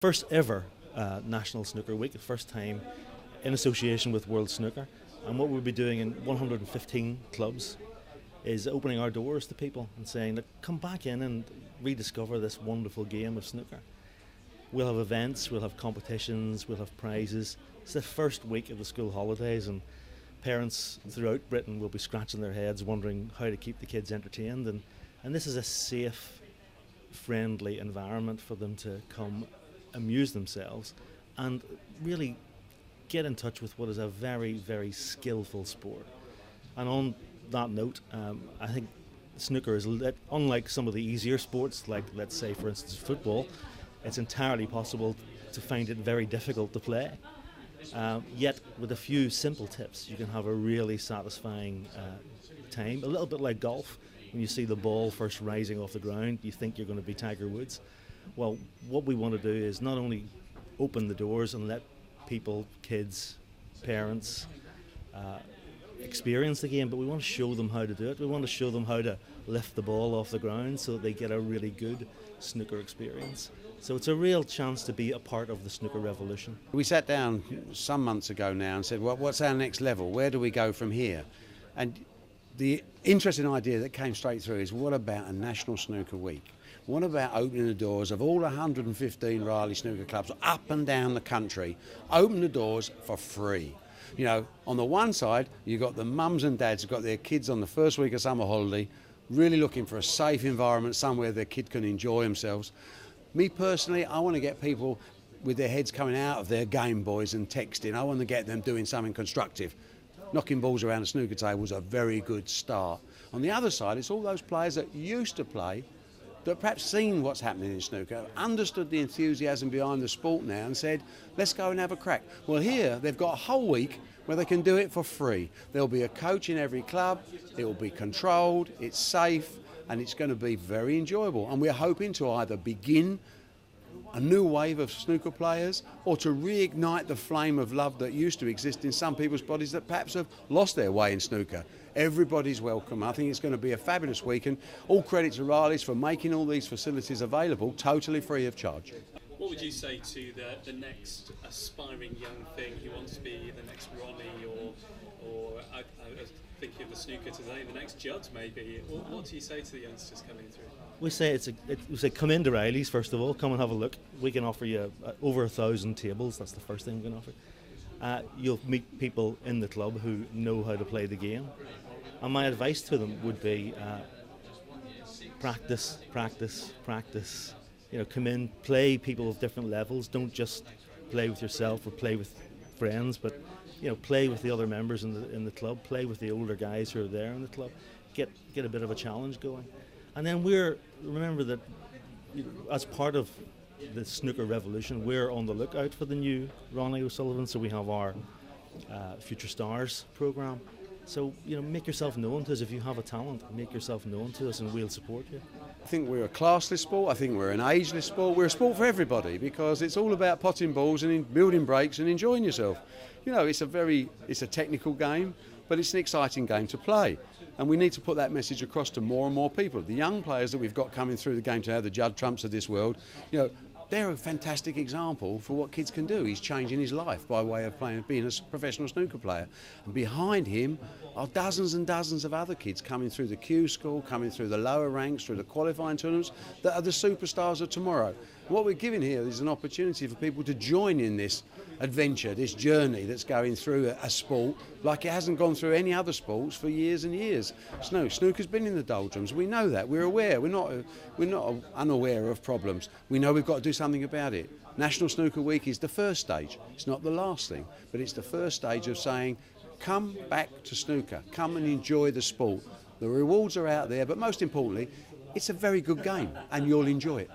First ever National Snooker Week, the first time in association with World Snooker. And what we'll be doing in 115 clubs is opening our doors to people and saying, look, come back in and rediscover this wonderful game of snooker. We'll have events, we'll have competitions, we'll have prizes. It's the first week of the school holidays, and parents throughout Britain will be scratching their heads wondering how to keep the kids entertained. And this is a safe, friendly environment for them to come amuse themselves and really get in touch with what is a very, very skillful sport. And on that note, I think snooker is, unlike some of the easier sports, like let's say for instance football, it's entirely possible to find it very difficult to play. Yet with a few simple tips you can have a really satisfying time, a little bit like golf. When you see the ball first rising off the ground, you think you're going to be Tiger Woods. Well, what we want to do is not only open the doors and let people, kids, parents experience the game, but we want to show them how to do it. We want to show them how to lift the ball off the ground so that they get a really good snooker experience. So it's a real chance to be a part of the snooker revolution. We sat down some months ago now and said, well, what's our next level? Where do we go from here? And the interesting idea that came straight through is, what about a National Snooker Week? What about opening the doors of all 115 Riley snooker clubs up and down the country? Open the doors for free. You know, on the one side, you've got the mums and dads who've got their kids on the first week of summer holiday, really looking for a safe environment, somewhere their kid can enjoy themselves. Me personally, I want to get people with their heads coming out of their Game Boys and texting. I want to get them doing something constructive. Knocking balls around a snooker table was a very good start. On the other side, it's all those players that used to play that perhaps seen what's happening in snooker, understood the enthusiasm behind the sport now and said, let's go and have a crack. Well, here they've got a whole week where they can do it for free. There'll be a coach in every club, it will be controlled, it's safe, and it's going to be very enjoyable. And we're hoping to either begin a new wave of snooker players or to reignite the flame of love that used to exist in some people's bodies that perhaps have lost their way in snooker. Everybody's welcome. I think it's going to be a fabulous week, and all credit to Riley's for making all these facilities available totally free of charge. What would you say to the next aspiring young thing who wants to be the next Ronnie or I was thinking of the snooker today, the next Judd maybe? What do you say to the youngsters coming through? We say come into Riley's first of all, come and have a look. We can offer you over 1,000 tables. That's the first thing we can offer. You'll meet people in the club who know how to play the game, and my advice to them would be practice. You know, come in, play people of different levels. Don't just play with yourself or play with friends, but you know, play with the other members in the club. Play with the older guys who are there in the club. Get a bit of a challenge going, and then remember that as part of the snooker revolution, we're on the lookout for the new Ronnie O'Sullivan. So we have our Future Stars program. So, you know, make yourself known to us. If you have a talent, make yourself known to us and we'll support you. I think we're a classless sport. I think we're an ageless sport. We're a sport for everybody because it's all about potting balls and building breaks and enjoying yourself. You know, it's a technical game, but it's an exciting game to play. And we need to put that message across to more and more people. The young players that we've got coming through the game today, the Judd Trumps of this world, you know, they're a fantastic example for what kids can do. He's changing his life by way of being a professional snooker player. And behind him are dozens and dozens of other kids coming through the Q school, coming through the lower ranks, through the qualifying tournaments, that are the superstars of tomorrow. What we're giving here is an opportunity for people to join in this adventure, this journey that's going through a sport like it hasn't gone through any other sports for years and years. Snooker's been in the doldrums. We know that. We're aware. We're not unaware of problems. We know we've got to do something about it. National Snooker Week is the first stage. It's not the last thing, but it's the first stage of saying, come back to snooker. Come and enjoy the sport. The rewards are out there, but most importantly, it's a very good game and you'll enjoy it.